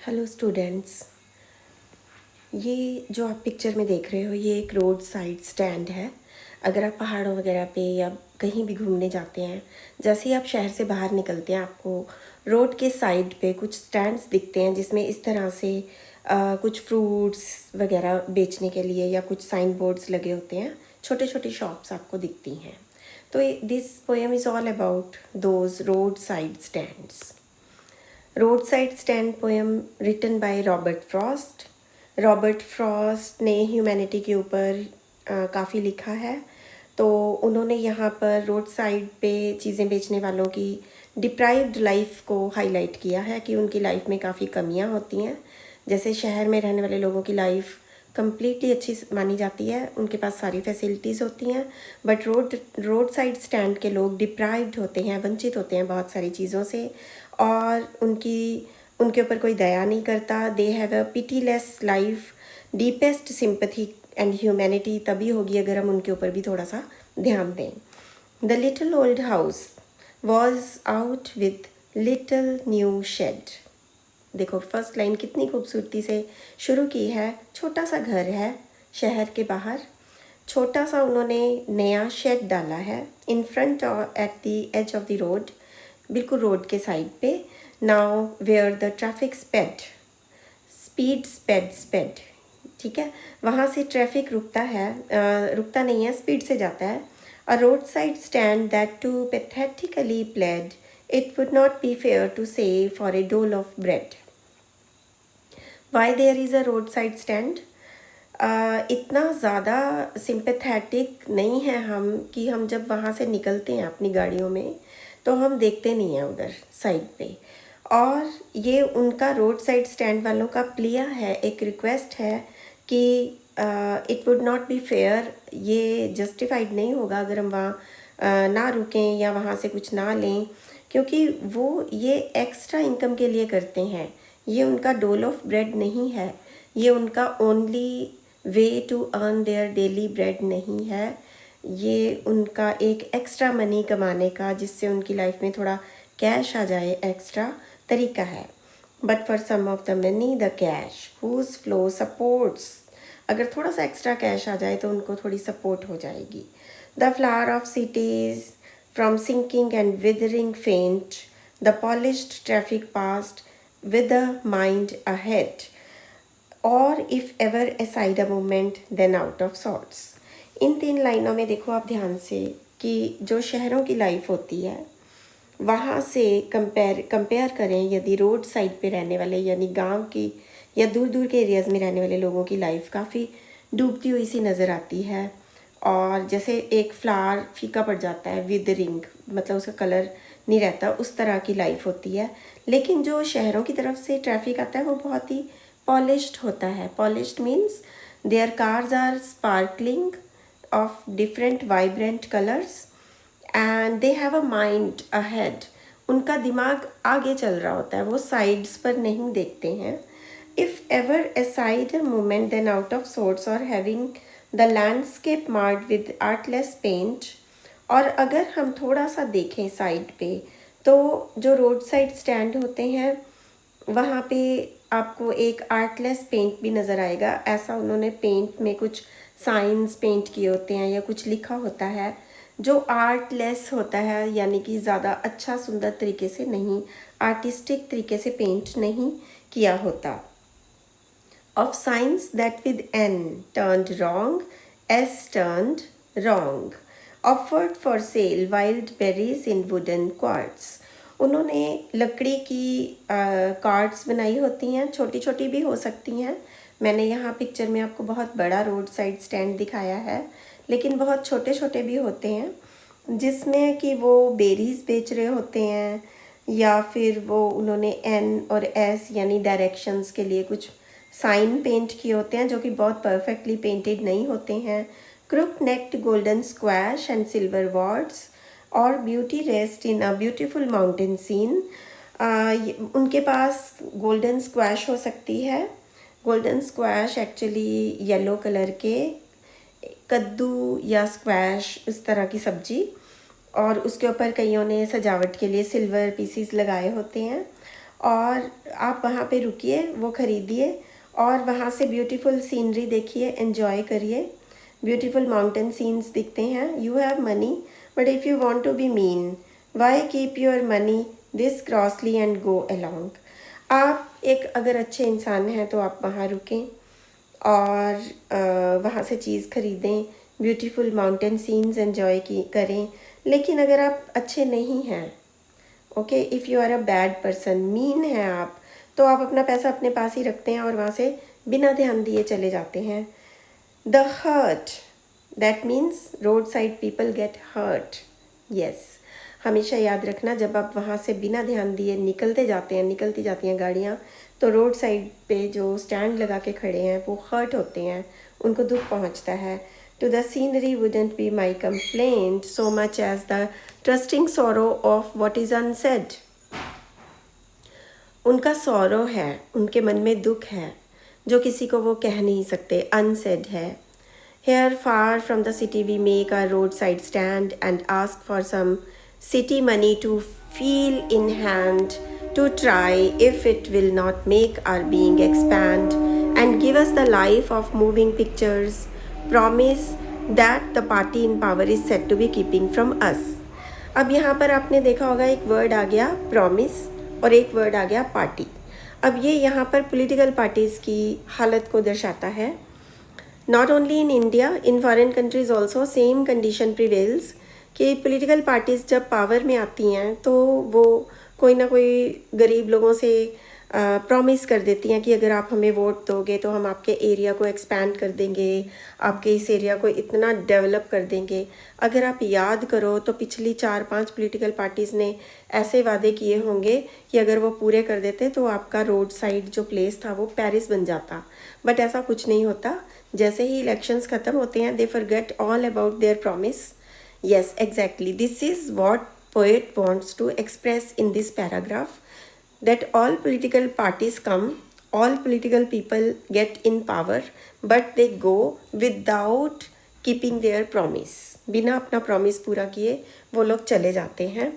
Hello students. ये जो आप पिक्चर में देख रहे हो ये एक रोड साइड स्टैंड है। अगर आप पहाड़ों वगैरह पे या कहीं भी घूमने जाते हैं, जैसे ही आप शहर से बाहर निकलते हैं आपको रोड के साइड पे कुछ स्टैंड्स दिखते हैं जिसमें इस तरह से कुछ फ्रूट्स वगैरह बेचने के लिए या कुछ साइन बोर्ड्स लगे होते हैं, छोटे छोटे शॉप्स आपको दिखती हैं। तो this poem is all about those road side stands. Road side stand poem written by Robert Frost. Robert Frost ने ह्यूमैनिटी के ऊपर काफ़ी लिखा है। तो उन्होंने यहाँ पर रोड साइड पे चीज़ें बेचने वालों की डिप्राइव्ड लाइफ को हाईलाइट किया है कि उनकी लाइफ में काफ़ी कमियाँ होती हैं। जैसे शहर में रहने वाले लोगों की लाइफ कम्प्लीटली अच्छी मानी जाती है, उनके पास सारी फैसिलिटीज़ होती हैं, बट रोड साइड स्टैंड के लोग डिप्राइव्ड होते हैं, वंचित होते हैं बहुत सारी चीज़ों से, और उनके ऊपर कोई दया नहीं करता। दे have a pitiless life. Deepest sympathy and humanity तभी होगी अगर हम उनके ऊपर भी थोड़ा सा ध्यान दें। The little old house was out with little new shed. देखो फर्स्ट लाइन कितनी खूबसूरती से शुरू की है। छोटा सा घर है शहर के बाहर, छोटा सा उन्होंने नया शेड डाला है इन फ्रंट और at the edge of the road, बिल्कुल रोड के साइड पे। Now where the traffic sped, ठीक है, वहाँ से ट्रैफिक रुकता है, रुकता नहीं है, स्पीड से जाता है। A road side stand that to pathetically played it would not be fair to say for a dole of bread. Why there is a road side stand? इतना ज़्यादा सिंपैथेटिक नहीं है हम कि हम जब वहाँ से निकलते हैं अपनी गाड़ियों में तो हम देखते नहीं हैं उधर साइड पे। और ये उनका रोड साइड स्टैंड वालों का प्लिया है, एक रिक्वेस्ट है कि it would not be fair, ये जस्टिफाइड नहीं होगा अगर हम वहाँ ना रुकें या वहाँ से कुछ ना लें, क्योंकि वो ये एक्स्ट्रा इनकम के लिए करते हैं। ये उनका डोल ऑफ ब्रेड नहीं है, ये उनका only way to earn their daily bread नहीं है, ये उनका एक एक्स्ट्रा मनी कमाने का, जिससे उनकी लाइफ में थोड़ा कैश आ जाए, एक्स्ट्रा तरीका है। But for some of the money the cash whose flow supports. अगर थोड़ा सा एक्स्ट्रा कैश आ जाए तो उनको थोड़ी सपोर्ट हो जाएगी। The flower of cities from sinking and withering faint, the polished traffic past with the mind ahead, or if ever aside a moment then out of sorts। इन 3 लाइनों में देखो आप ध्यान से कि जो शहरों की लाइफ होती है वहाँ से कंपेयर करें यदि रोड साइड पे रहने वाले यानी गांव की या दूर दूर के एरियाज़ में रहने वाले लोगों की लाइफ काफ़ी डूबती हुई सी नज़र आती है। और जैसे एक फ्लावर फीका पड़ जाता है, विदरिंग मतलब उसका कलर नहीं रहता, उस तरह की लाइफ होती है। लेकिन जो शहरों की तरफ से ट्रैफिक आता है वो बहुत ही पॉलिश्ड होता है। Polished means their cars are sparkling of different vibrant colours and they have a mind ahead. उनका दिमाग आगे चल रहा होता है, वो साइड्स पर नहीं देखते हैं। If ever aside a moment then out of sorts और having the landscape marred with artless paint. और अगर हम थोड़ा सा देखें साइड पे तो जो रोड साइड स्टैंड होते हैं वहाँ पे आपको एक आर्टलेस पेंट भी नज़र आएगा। ऐसा उन्होंने पेंट में कुछ साइंस पेंट किए होते हैं या कुछ लिखा होता है जो आर्टलेस होता है, यानी कि ज़्यादा अच्छा सुंदर तरीके से नहीं, आर्टिस्टिक तरीके से पेंट नहीं किया होता। Of signs that with an turned wrong S turned wrong, offered for sale wild berries in wooden quarts. उन्होंने लकड़ी की कार्ड्स बनाई होती हैं, छोटी छोटी भी हो सकती हैं। मैंने यहाँ पिक्चर में आपको बहुत बड़ा रोड साइड स्टैंड दिखाया है, लेकिन बहुत छोटे छोटे भी होते हैं जिसमें कि वो बेरीज बेच रहे होते हैं, या फिर वो उन्होंने एन और एस यानी डायरेक्शंस के लिए कुछ साइन पेंट किए होते हैं जो कि बहुत परफेक्टली पेंटेड नहीं होते हैं। Crook necked golden squash and silver wards और beauty rest in a beautiful mountain scene. उनके पास गोल्डन स्क्वैश हो सकती है। Golden squash actually yellow colour के कद्दू या स्क्वैश, इस तरह की सब्जी, और उसके ऊपर कईयों ने सजावट के लिए सिल्वर पीसीस लगाए होते हैं। और आप वहाँ पे रुकिए, वो ख़रीदिए और वहाँ से ब्यूटीफुल सीनरी देखिए, एंजॉय करिए। ब्यूटीफुल माउंटेन सीन्स दिखते हैं। You have money but if you want to be mean why keep your money this crossly and go along. आप एक अगर अच्छे इंसान हैं तो आप वहाँ रुकें और वहाँ से चीज़ ख़रीदें, ब्यूटीफुल माउंटेन सीन्स एंजॉय की करें। लेकिन अगर आप अच्छे नहीं हैं, okay, if you are a bad person, mean है आप, तो आप अपना पैसा अपने पास ही रखते हैं और वहाँ से बिना ध्यान दिए चले जाते हैं। The hurt, that means road side people get hurt. Yes, हमेशा याद रखना, जब आप वहाँ से बिना ध्यान दिए निकलते जाते हैं, निकलती जाती हैं गाड़ियाँ, तो रोड साइड पे जो स्टैंड लगा के खड़े हैं वो हर्ट होते हैं, उनको दुख पहुँचता है। To the scenery wouldn't be my complaint so much as the trusting sorrow of what is unsaid. उनका सौरो है, उनके मन में दुख है जो किसी को वो कह नहीं सकते, अनसेड है। Here far from the city we make our roadside stand and ask for some city money to feel in hand, to try if it will not make our being expand and give us the life of moving pictures, promise that the party in power is said to be keeping from us. अब यहाँ पर आपने देखा होगा एक word आ गया promise और एक वर्ड आ गया पार्टी। अब ये यहाँ पर पॉलिटिकल पार्टीज़ की हालत को दर्शाता है। Not only in India, in foreign countries also same condition prevails कि पॉलिटिकल पार्टीज़ जब पावर में आती हैं तो वो कोई ना कोई गरीब लोगों से प्रॉमिस कर देती हैं कि अगर आप हमें वोट दोगे तो हम आपके एरिया को एक्सपैंड कर देंगे, आपके इस एरिया को इतना डेवलप कर देंगे। अगर आप याद करो तो पिछली 4-5 पॉलिटिकल पार्टीज़ ने ऐसे वादे किए होंगे कि अगर वो पूरे कर देते तो आपका रोड साइड जो प्लेस था वो पेरिस बन जाता, बट ऐसा कुछ नहीं होता। जैसे ही इलेक्शंस ख़त्म होते हैं they forget all about their promise. Yes, exactly, this is what poet wants to express in this paragraph, that all political parties come, all political people get in power, but they go without keeping their promise. बिना अपना promise पूरा किए वो लोग चले जाते हैं।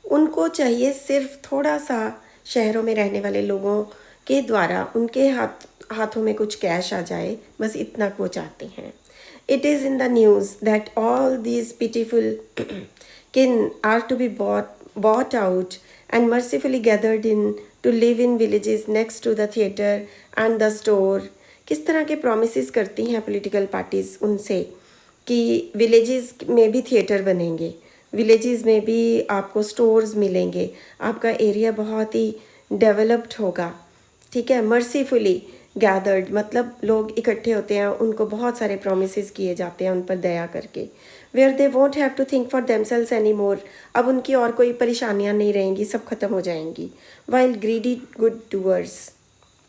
उनको चाहिए सिर्फ थोड़ा सा शहरों में रहने वाले लोगों के द्वारा उनके हाथों में कुछ कैश आ जाए, बस इतना वो चाहते हैं। It is in the news that all these pitiful kin are to be bought out and mercifully gathered in to live in villages next to the theatre and the store. किस तरह के promises करती हैं political parties उनसे कि villages में भी theatre बनेंगे, villages में भी आपको stores मिलेंगे, आपका area बहुत ही developed होगा, ठीक है। mercifully gathered मतलब लोग इकट्ठे होते हैं, उनको बहुत सारे promises किए जाते हैं उन पर दया करके। where they won't have to think for themselves anymore, अब उनकी और कोई परेशानियां नहीं रहेंगी, सब खत्म हो जाएंगी। while greedy good doers,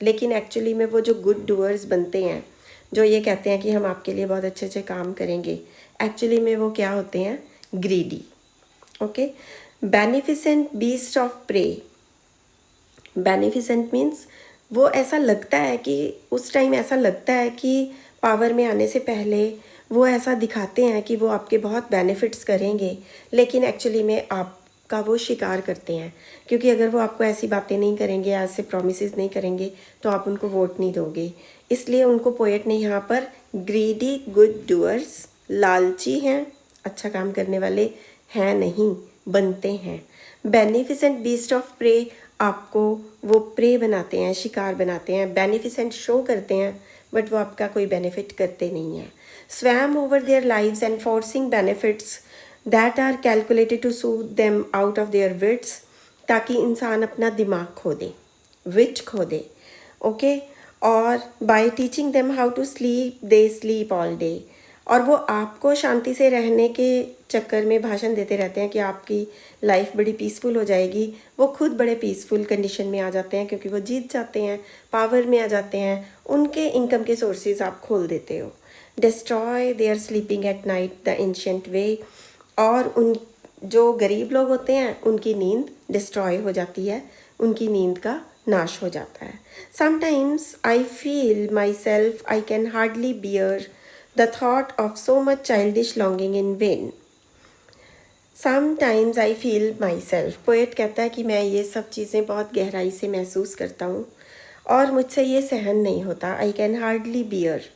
लेकिन एक्चुअली में वो जो गुड डूअर्स बनते हैं, जो ये कहते हैं कि हम आपके लिए बहुत अच्छे अच्छे काम करेंगे, एक्चुअली में वो क्या होते हैं? Greedy. Okay, beneficent beast of prey. Beneficent means वो ऐसा लगता है कि उस टाइम ऐसा लगता है कि पावर में आने से पहले वो ऐसा दिखाते हैं कि वो आपके बहुत बेनिफिट्स करेंगे, लेकिन एक्चुअली में आपका वो शिकार करते हैं, क्योंकि अगर वो आपको ऐसी बातें नहीं करेंगे, ऐसे प्रॉमिसेस नहीं करेंगे तो आप उनको वोट नहीं दोगे। इसलिए उनको पोएट ने यहाँ पर ग्रीडी गुड डूअर्स, लालची हैं, अच्छा काम करने वाले हैं नहीं, बनते हैं। बेनिफिसेंट बीस्ट ऑफ प्रे, आपको वो प्रे बनाते हैं, शिकार बनाते हैं, बेनिफिसेंट शो करते हैं, बट वो आपका कोई बेनिफिट करते नहीं हैं। Swarm over their lives and forcing benefits that are calculated to suit them out of their wits, ताकि इंसान अपना दिमाग खो दे, विट खो दे। ओके, और by teaching them how to sleep they sleep all day, और वो आपको शांति से रहने के चक्कर में भाषण देते रहते हैं कि आपकी लाइफ बड़ी पीसफुल हो जाएगी। वो खुद बड़े पीसफुल कंडीशन में आ जाते हैं क्योंकि वो जीत जाते हैं, पावर में आ जाते हैं, उनके इनकम के सोर्सेज आप खोल देते हो। Destroy there sleeping at night the ancient way, और उन जो गरीब लोग होते हैं उनकी नींद डिस्ट्रॉय हो जाती है, उनकी नींद का नाश हो जाता है। Sometimes I feel myself I can hardly bear the thought of so much childish longing in vain. Sometimes I feel myself, poet कहता है कि मैं ये सब चीज़ें बहुत गहराई से महसूस करता हूँ और मुझसे ये सहन नहीं होता. आई can hardly bear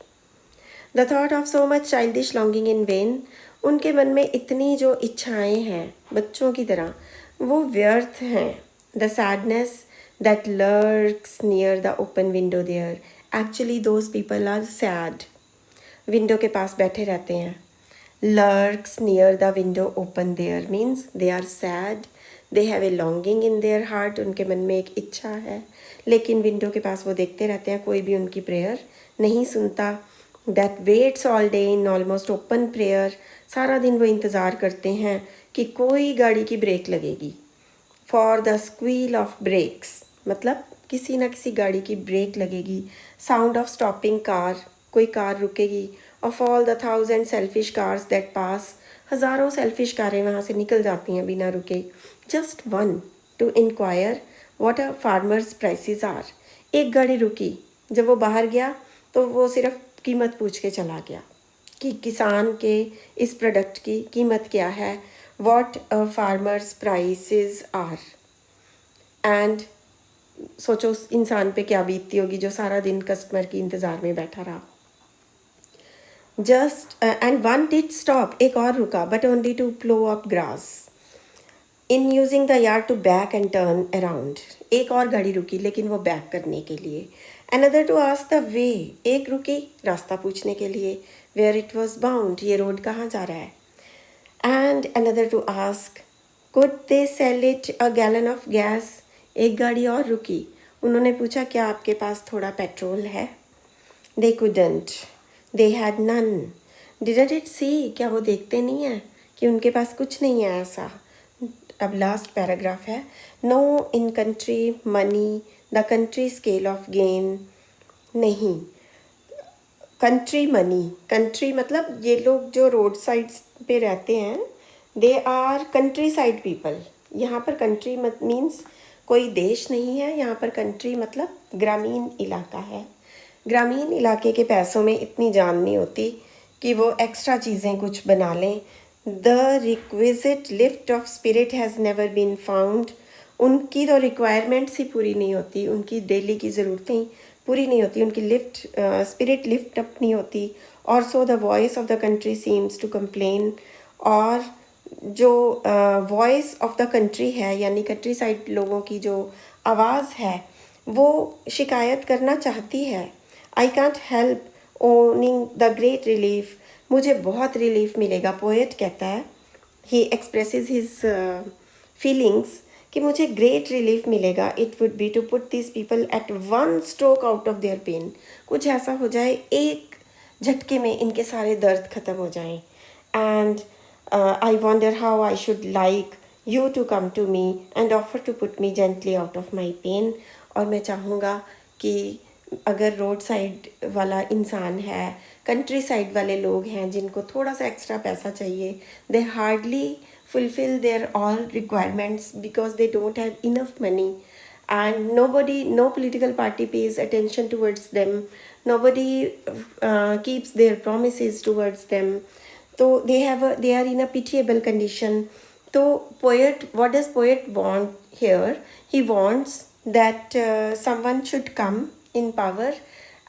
the thought of so much childish longing in when. उनके मन में इतनी जो इच्छाएं हैं बच्चों की तरह, वो व्यर्थ हैं. The sadness that lurks near the open window there, actually those people are sad. Window के पास बैठे रहते हैं. Lurks near the window open there means they are sad, they have a longing in their heart. उनके मन में एक इच्छा है, लेकिन विंडो के पास वो देखते रहते हैं, कोई भी उनकी प्रेयर नहीं सुनता. That waits all day in almost open prayer. सारा दिन वो इंतज़ार करते हैं कि कोई गाड़ी की ब्रेक लगेगी. For the squeal of brakes, मतलब किसी ना किसी गाड़ी की ब्रेक लगेगी. Sound of stopping car, कोई कार रुकेगी. Of all the 1000 selfish cars that pass, हज़ारों सेल्फिश कारें वहाँ से निकल जाती हैं बिना रुके. Just one to inquire what a farmer's prices are. एक गाड़ी रुकी, जब वो बाहर गया तो वो सिर्फ कीमत पूछ के चला गया कि किसान के इस प्रोडक्ट की कीमत क्या है. What a farmer's prices are. And सोचो उस इंसान पे क्या बीतती होगी जो सारा दिन कस्टमर की इंतज़ार में बैठा रहा. Just and one did stop, एक और रुका, but only to plough up grass in using the yard to back and turn around. एक और गाड़ी रुकी लेकिन वो बैक करने के लिए. Another to ask the way, एक रुकी रास्ता पूछने के लिए. वेयर इट वॉज बाउंड, ये रोड कहाँ जा रहा है. And another to ask could they sell it a gallon of gas. एक गाड़ी और रुकी, उन्होंने पूछा क्या आपके पास थोड़ा पेट्रोल है. They couldn't, they had none. Didn't it see, क्या वो देखते नहीं हैं कि उनके पास कुछ नहीं है ऐसा. अब लास्ट पैराग्राफ है. No in country money the country scale of gain. नहीं, कंट्री मनी, कंट्री मतलब ये लोग जो रोड साइड्स पे रहते हैं, they our country side people. यहाँ पर कंट्री मत मीन्स कोई देश नहीं है, यहाँ पर कंट्री मतलब ग्रामीण इलाका है. ग्रामीण इलाके के पैसों में इतनी जान नहीं होती कि वो एक्स्ट्रा चीज़ें कुछ बना लें. The requisite lift of spirit has never been found. उनकी तो रिक्वायरमेंट्स ही पूरी नहीं होती, उनकी डेली की ज़रूरतें पूरी नहीं होती, उनकी स्पिरिट लिफ्ट अप नहीं होती. और so the voice of the country seems to complain. और जो वॉइस ऑफ द कंट्री है यानी कंट्री साइड लोगों की जो आवाज़ है वो शिकायत करना चाहती है. I can't help owning the great relief. मुझे बहुत रिलीफ मिलेगा, पोएट कहता है. ही एक्सप्रेसेस हिज फीलिंग्स कि मुझे ग्रेट रिलीफ मिलेगा. It would be to put this people at one stroke out of their pain. कुछ ऐसा हो जाए, एक झटके में इनके सारे दर्द ख़त्म हो जाएं. And I wonder how I should like you to come to me and offer to put me gently out of my pain. और मैं चाहूँगा कि अगर रोड साइड वाला इंसान है, कंट्री साइड वाले लोग हैं जिनको थोड़ा सा एक्स्ट्रा पैसा चाहिए, दे hardly fulfill their all requirements because they don't have enough money, and nobody, no political party pays attention towards them, nobody keeps their promises towards them. So they are in a pitiable condition. So poet, what does poet want here? He wants that someone should come in power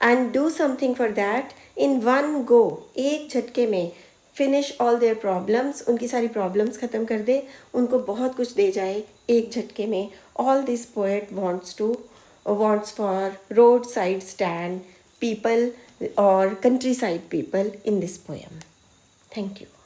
and do something for that in one go. एक झटके में finish all their problems, उनकी सारी problems ख़त्म कर दे, उनको बहुत कुछ दे जाए एक झटके में. All this poet wants for roadside stand people or countryside people in this poem. Thank you.